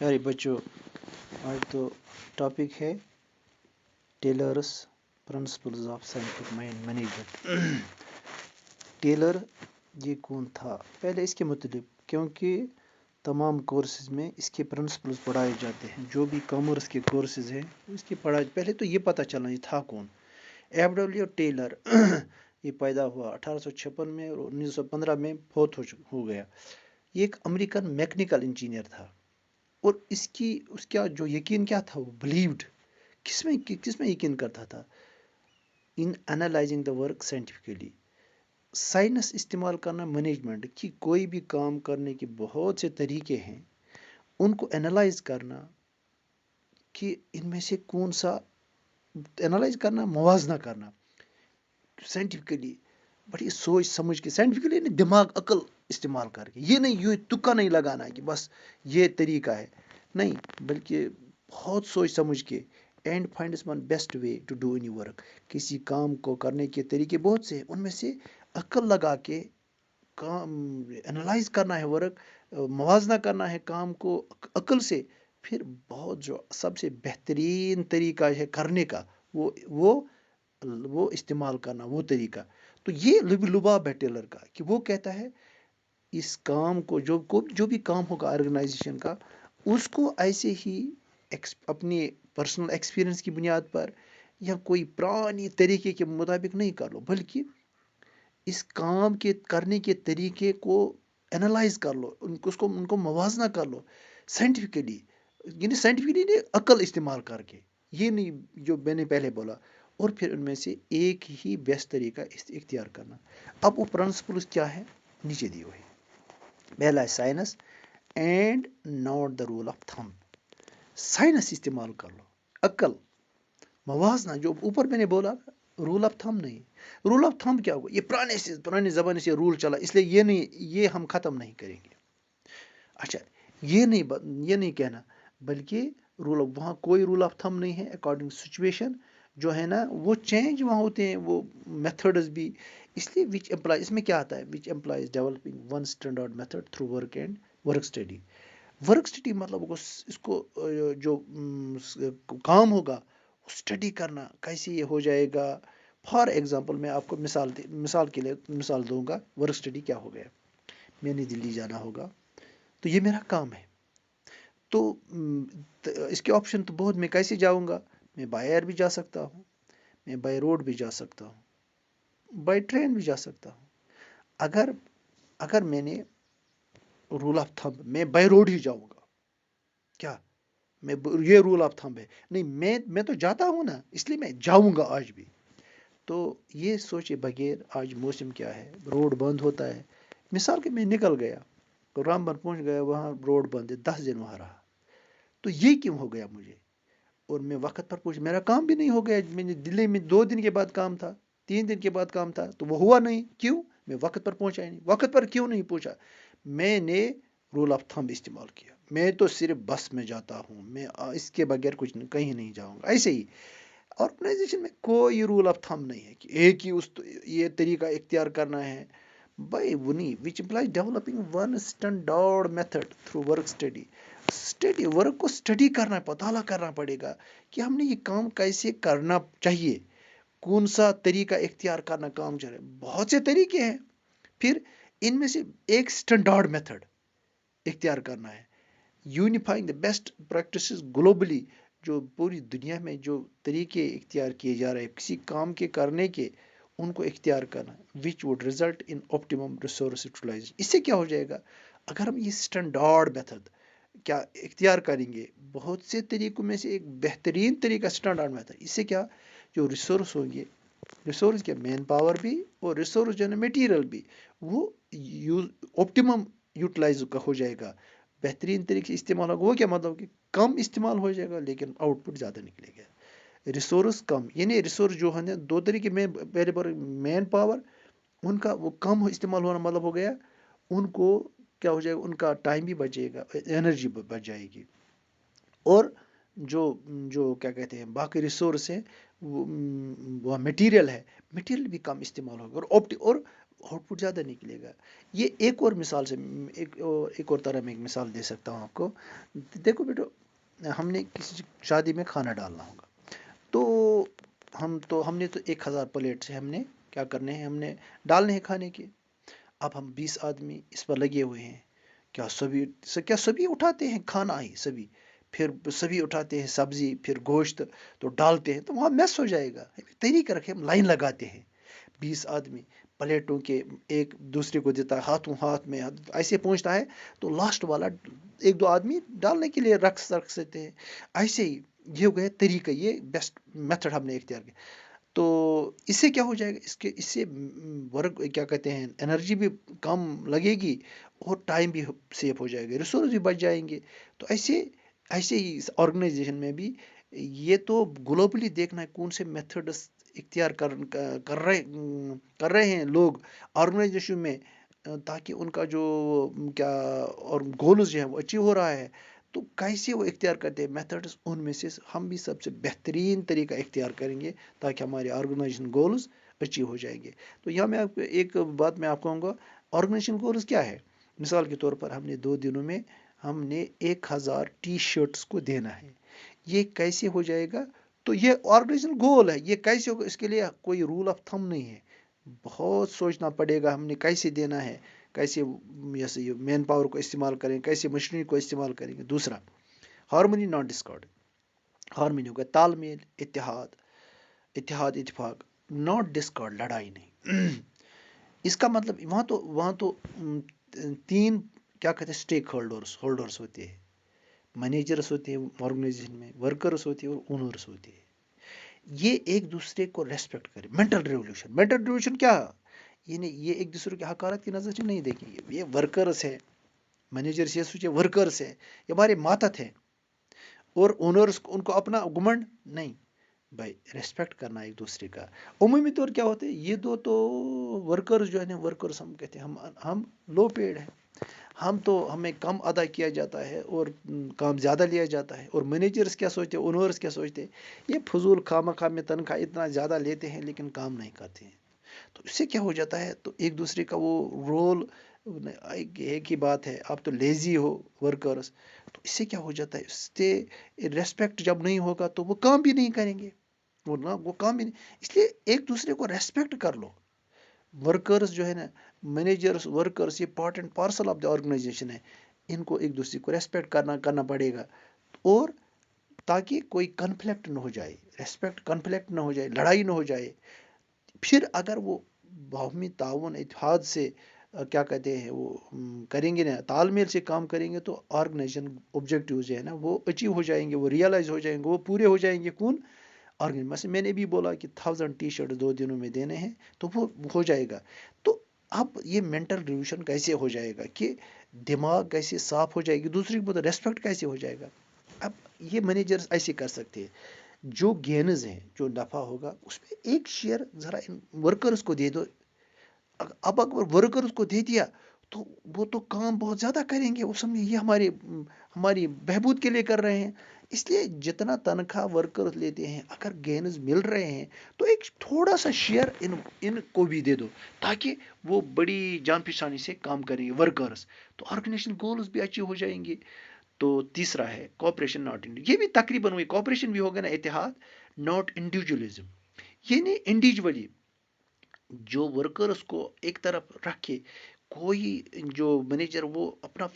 پیارے بچوں، آج تو ٹاپک ہے Taylor's principles of scientific mind management. Taylor یہ کون تھا؟ پہلے اس کے متعلق، کیونکہ تمام کورسز میں اس کے پرنسپلز پڑھائے جاتے ہیں، جو بھی کامرس کے کورسز ہیں اس کی پڑھائی پہلے تو یہ پتہ چلنا یہ تھا کون۔ ایف ڈبلیو ٹیلر یہ پیدا ہوا 1856 میں اور 1915 میں فوت ہو گیا۔ یہ ایک امریکن میکینیکل انجینئر تھا، اور اس کا جو یقین کیا تھا، وہ بلیوڈ کس میں یقین کرتا تھا؟ In analysing the work scientifically, science استعمال کرنا مینجمنٹ کی کوئی بھی کام کرنے کے بہت سے طریقے ہیں، ان کو انالائز کرنا کہ ان میں سے کون سا، انالائز کرنا، موازنہ کرنا سائنٹیفکلی، بڑی سوچ سمجھ کے، سائنٹیفکلی دماغ عقل استعمال کر کے، یہ نہیں یوں تکا نہیں لگانا ہے کہ بس یہ طریقہ ہے، نہیں، بلکہ بہت سوچ سمجھ کے and finds one best way to do any work, کسی کام کو کرنے کے طریقے بہت سے ہیں، ان میں سے عقل لگا کے کام انالائز کرنا ہے، ورک موازنہ کرنا ہے کام کو عقل سے، پھر بہت جو سب سے بہترین طریقہ ہے کرنے کا وہ استعمال کرنا، وہ طریقہ۔ تو یہ لباب ہے ٹیلر کا، کہ وہ کہتا ہے اس کام کو جو بھی کام ہوگا آرگنائزیشن کا، اس کو ایسے ہی اپنی پرسنل ایکسپیرینس کی بنیاد پر یا کوئی پرانی طریقے کے مطابق نہیں کر لو، بلکہ اس کام کے کرنے کے طریقے کو انالائز کر لو، ان کو موازنہ کر لو سائنٹیفکلی، یعنی سائنٹیفکلی نہیں، عقل استعمال کر کے، یہ نہیں جو میں نے پہلے بولا، اور پھر ان میں سے ایک ہی بیسٹ طریقہ اختیار کرنا۔ اب وہ پرنسپلز کیا ہے؟ نیچے دی ہوئی۔ پہلا ہے science and not the rule of thumb, science استعمال کر لو، عقل، موازنہ، جو اوپر میں نے بولا رول آف تھم نہیں۔ رول آف تھم کیا ہوگا؟ یہ پرانے زمانے سے رول چلا، اس لیے یہ ہم ختم نہیں کریں گے۔ اچھا، یہ نہیں کہنا، بلکہ وہاں کوئی رول آف تھم نہیں ہے، اکارڈنگ سچویشن جو ہے نا، وہ چینج وہاں ہوتے ہیں، وہ میتھڈز بھی، اس لیے وچ امپلائز، اس میں کیا آتا ہے؟ Which implies developing one standard method through work and work study. Work study مطلب اس کو جو کام ہوگا اسٹڈی کرنا، کیسے یہ ہو جائے گا۔ فار ایگزامپل میں آپ کو مثال کے لیے مثال دوں گا، ورک اسٹڈی کیا ہو گیا؟ میں نے دلی جانا ہوگا، تو یہ میرا کام ہے، تو اس کے آپشن تو بہت، میں کیسے جاؤں گا؟ میں بائی ایئر بھی جا سکتا ہوں، میں بائی روڈ بھی جا سکتا ہوں، بائی ٹرین بھی جا سکتا ہوں۔ اگر میں نے رول آف تھمب، میں بائی روڈ ہی جاؤں گا، کیا یہ رول آف تھمب ہے؟ نہیں، میں تو جاتا ہوں نا، اس لیے میں جاؤں گا آج بھی۔ تو یہ سوچے بغیر، آج موسم کیا ہے، روڈ بند ہوتا ہے، مثال کہ میں نکل گیا، رامبن پہنچ گیا، وہاں روڈ بند ہے، 10 دن وہاں رہا، تو یہ کیوں ہو گیا مجھے؟ اور میں وقت پر پہنچ، میرا کام بھی نہیں ہو گیا، میں نے دلی میں 2 دن کے بعد کام تھا، 3 دن کے بعد کام تھا، تو وہ ہوا نہیں، کیوں؟ میں وقت پر پہنچا ہی نہیں۔ وقت پر کیوں نہیں پہنچا؟ میں نے رول آف تھمب استعمال کیا، میں تو صرف بس میں جاتا ہوں، میں اس کے بغیر کہیں نہیں جاؤں گا۔ ایسے ہی آرگنائزیشن میں کوئی رول آف تھم نہیں ہے کہ ایک ہی یہ طریقہ اختیار کرنا ہے، بھائی وہ نہیں، which implies developing one standard method through work study, work کو اسٹڈی کرنا، مطالعہ کرنا پڑے گا کہ ہم نے یہ کام کیسے کرنا چاہیے، کون سا طریقہ اختیار کرنا کام چاہیے، بہت سے طریقے ہیں، پھر ان میں سے ایک اسٹینڈرڈ میتھڈ اختیار کرنا ہے، unifying the best practices globally, جو پوری دنیا میں جو طریقے اختیار کیے جا رہے ہیں کسی کام کے کرنے کے، ان کو اختیار کرنا، which would result in optimum resource utilisation. اس سے کیا ہو جائے گا؟ اگر ہم یہ اسٹینڈرڈ میتھڈ کیا اختیار کریں گے، بہت سے طریقوں میں سے ایک بہترین طریقہ اسٹینڈرڈ میتھڈ، اس سے کیا جو ریسورس ہوں گے، ریسورس کے مین پاور بھی اور ریسورس جو ہے میٹیریل بھی، وہ آپٹیمم یوٹیلائز کا ہو جائے گا، بہترین طریقے سے استعمال ہوگا۔ وہ کیا مطلب کہ کم استعمال ہو جائے گا لیکن آؤٹ پٹ زیادہ نکلے گا۔ ریسورس کم، یعنی ریسورس جو ہے 2 طریقے میں، پہلے پر مین پاور، ان کا وہ کم استعمال ہونا مطلب ہو گیا ان کو کیا ہو جائے گا، ان کا ٹائم بھی بچے گا، انرجی بچ جائے گی، اور جو کیا کہتے ہیں باقی ریسورس ہیں، وہ میٹیریل ہے، میٹیریل بھی کم استعمال ہوگا، اور آؤٹ پٹ زیادہ نکلے گا. یہ ایک اور مثال سے ایک اور طرح میں ایک مثال دے سکتا ہوں آپ کو. دیکھو بیٹو، ہم نے کسی شادی میں کھانا ڈالنا ہوگا، تو ہم نے تو 1000 پلیٹ سے ہم نے کیا کرنے ہیں، ہم نے ڈالنے ہیں کھانے کے. اب ہم 20 آدمی اس پر لگے ہوئے ہیں. کیا سبھی اٹھاتے ہیں کھانا ہی؟ پھر سبھی اٹھاتے ہیں سبزی، پھر گوشت تو ڈالتے ہیں، تو وہاں میس ہو جائے گا. طریقہ رکھے، ہم لائن لگاتے ہیں. 20 آدمی پلیٹوں کے ایک دوسرے کو دیتا ہے، ہاتھوں ہاتھ میں ایسے پہنچتا ہے، تو لاسٹ والا 1-2 آدمی ڈالنے کے لیے رکھ سکتے ہیں. ایسے ہی یہ ہو گیا طریقہ، یہ بیسٹ میتھڈ ہم نے اختیار کیا. تو اس سے کیا ہو جائے گا، اس سے ورک کیا کہتے ہیں، انرجی بھی کم لگے گی اور ٹائم بھی سیو ہو جائے گا، ریسورس بھی بچ جائیں گے. تو ایسے ہی اس آرگنائزیشن میں بھی یہ تو گلوبلی دیکھنا ہے کون سے میتھڈس اختیار کر رہے ہیں لوگ آرگنائزیشن میں، تاکہ ان کا جو کیا اور گولز جو ہے وہ اچیو ہو رہا ہے. تو کیسے وہ اختیار کرتے ہیں میتھڈس، ان میں سے ہم بھی سب سے بہترین طریقہ اختیار کریں گے تاکہ ہمارے آرگنائزیشن گولز اچیو ہو جائیں گے. تو یہاں میں ایک بات میں آپ کہوں گا، آرگنائزیشن گولز کیا ہے. مثال کے طور پر ہم نے 2 دنوں میں ہم نے 1000 ٹی شرٹس کو دینا ہے. یہ کیسے ہو جائے گا؟ تو یہ آرگنائزیشن گول ہے. یہ کیسے ہوگا، اس کے لیے کوئی رول آف تھم نہیں ہے. بہت سوچنا پڑے گا ہم نے کیسے دینا ہے، کیسے یہ مین پاور کو استعمال کریں، کیسے مشینری کو استعمال کریں گے. دوسرا، ہارمونی ناٹ ڈسکارڈ. ہارمونی ہوگا تال میل، اتفاق، ناٹ ڈسکارڈ، لڑائی نہیں. اس کا مطلب وہاں تو 3 کیا کہتے ہیں اسٹیک ہولڈرس ہوتے ہیں. مینیجرس ہوتے ہیں آرگنائزیشن میں، ورکرس ہوتے ہیں اور اونرس ہوتے ہیں. یہ ایک دوسرے کو ریسپیکٹ کرے. مینٹل ریولیوشن کیا؟ یعنی یہ ایک دوسرے کی حقارت کی نظر سے نہیں دیکھیں گے. یہ ورکرس ہے، مینیجرس یہ سوچے ورکرس ہے، یہ ہمارے ماتحت ہیں، اور اونرس ان کو اپنا گمنڈ نہیں. بھائی ریسپیکٹ کرنا ایک دوسرے کا. عمومی طور کیا ہوتے ہیں، یہ تو ورکرز جو ہے نا، ورکرز ہم کہتے ہیں ہم لو پیڈ ہیں، ہمیں کم ادا کیا جاتا ہے اور کام زیادہ لیا جاتا ہے. اور مینیجرز کیا سوچتے ہیں، اونرز کیا سوچتے ہیں، یہ فضول خواہ میں تنخواہ اتنا زیادہ لیتے ہیں لیکن کام نہیں کرتے ہیں. تو اس سے کیا ہو جاتا ہے، تو ایک دوسرے کا وہ رول ایک ہی بات ہے. آپ تو لیزی ہو ورکرز، تو اس سے کیا ہو جاتا ہے، اس سے ریسپیکٹ جب نہیں ہوگا تو وہ کام بھی نہیں کریں گے. وہ کام بھی نہیں. اس لیے ایک دوسرے کو ریسپیکٹ کر لو. ورکرز جو ہے نا، مینیجرز، ورکرز، یہ part and parcel of the organisation ہے. ان کو ایک دوسرے کو ریسپیکٹ کرنا پڑے گا، اور تاکہ کوئی کنفلکٹ نہ ہو جائے، ریسپیکٹ کنفلکٹ نہ ہو جائے، لڑائی نہ ہو جائے. پھر اگر وہ باہمی تعاون اتحاد سے کیا کہتے ہیں وہ کریں گے نا، تال میل سے کام کریں گے، تو آرگنائزیشن آبجیکٹیوز جو ہے نا وہ اچیو ہو جائیں گے، وہ ریئلائز ہو جائیں گے، وہ پورے ہو جائیں گے. کون؟ مثلا میں نے بھی بولا کہ 1000 ٹی شرٹ 2 دنوں میں دینے ہیں، تو وہ ہو جائے گا. تو اب یہ مینٹل ریولیوشن کیسے ہو جائے گا، کہ دماغ کیسے صاف ہو جائے گی، دوسرے کو ریسپیکٹ کیسے ہو جائے گا. اب یہ مینیجرز ایسے کر سکتے ہیں. جو گینز ہیں، جو نفع ہوگا، اس میں ایک شیئر ذرا ان ورکرز کو دے دو. اب اگر ورکرز کو دے دیا تو وہ تو کام بہت زیادہ کریں گے. وہ سمجھے یہ ہماری بہبود کے لیے کر رہے ہیں. اس لیے جتنا تنخواہ ورکرز لیتے ہیں، اگر گینز مل رہے ہیں تو ایک تھوڑا سا شیئر ان کو بھی دے دو، تاکہ وہ بڑی جان پہچانی سے کام کریں گے ورکرز. تو آرگنائزیشن گولز بھی اچیو ہو جائیں گے. تو تیسرا ہے کوآپریشن ناٹ انڈیویجول. یہ بھی تقریباً ہوئی کوآپریشن بھی ہوگا نا، اتحاد، ناٹ انڈیویجولزم. یعنی انڈیویجولی جو ورکرز کو ایک طرف رکھے، کوئی جو مینیجر وہ اپنا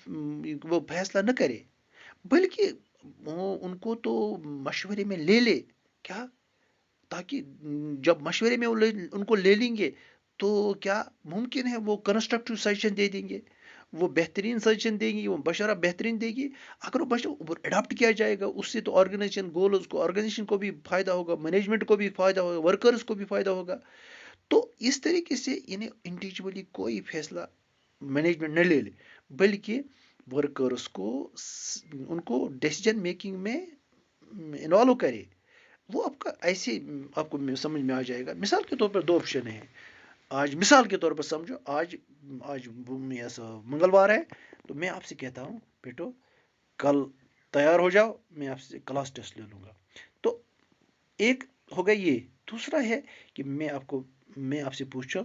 وہ فیصلہ نہ کرے، بلکہ وہ ان کو تو مشورے میں لے کیا، تاکہ جب مشورے میں ان کو لے لیں گے تو کیا ممکن ہے وہ کنسٹرکٹیو سجیشن دے دیں گے، وہ بہترین سجیشن دیں گی، وہ مشورہ بہترین دے گی. اگر وہ مشورہ اڈاپٹ کیا جائے گا، اس سے تو آرگنائزیشن گولز کو، آرگنائزیشن کو بھی فائدہ ہوگا، مینجمنٹ کو بھی فائدہ ہوگا، ورکرز کو بھی فائدہ ہوگا. تو اس طریقے سے انہیں انڈیویجولی کوئی فیصلہ مینجمنٹ نہ لے بلکہ ورکرز کو ان کو ڈیسیجن میکنگ میں انوالو کرے. وہ آپ کو سمجھ میں آ جائے گا. مثال کے طور پر 2 آپشن ہیں. آج مثال کے طور پر سمجھو، آج منگلوار ہے، تو میں آپ سے کہتا ہوں بیٹو کل تیار ہو جاؤ، میں آپ سے کلاس ٹیسٹ لے لوں گا. تو ایک ہوگا یہ. دوسرا ہے کہ میں آپ سے پوچھوں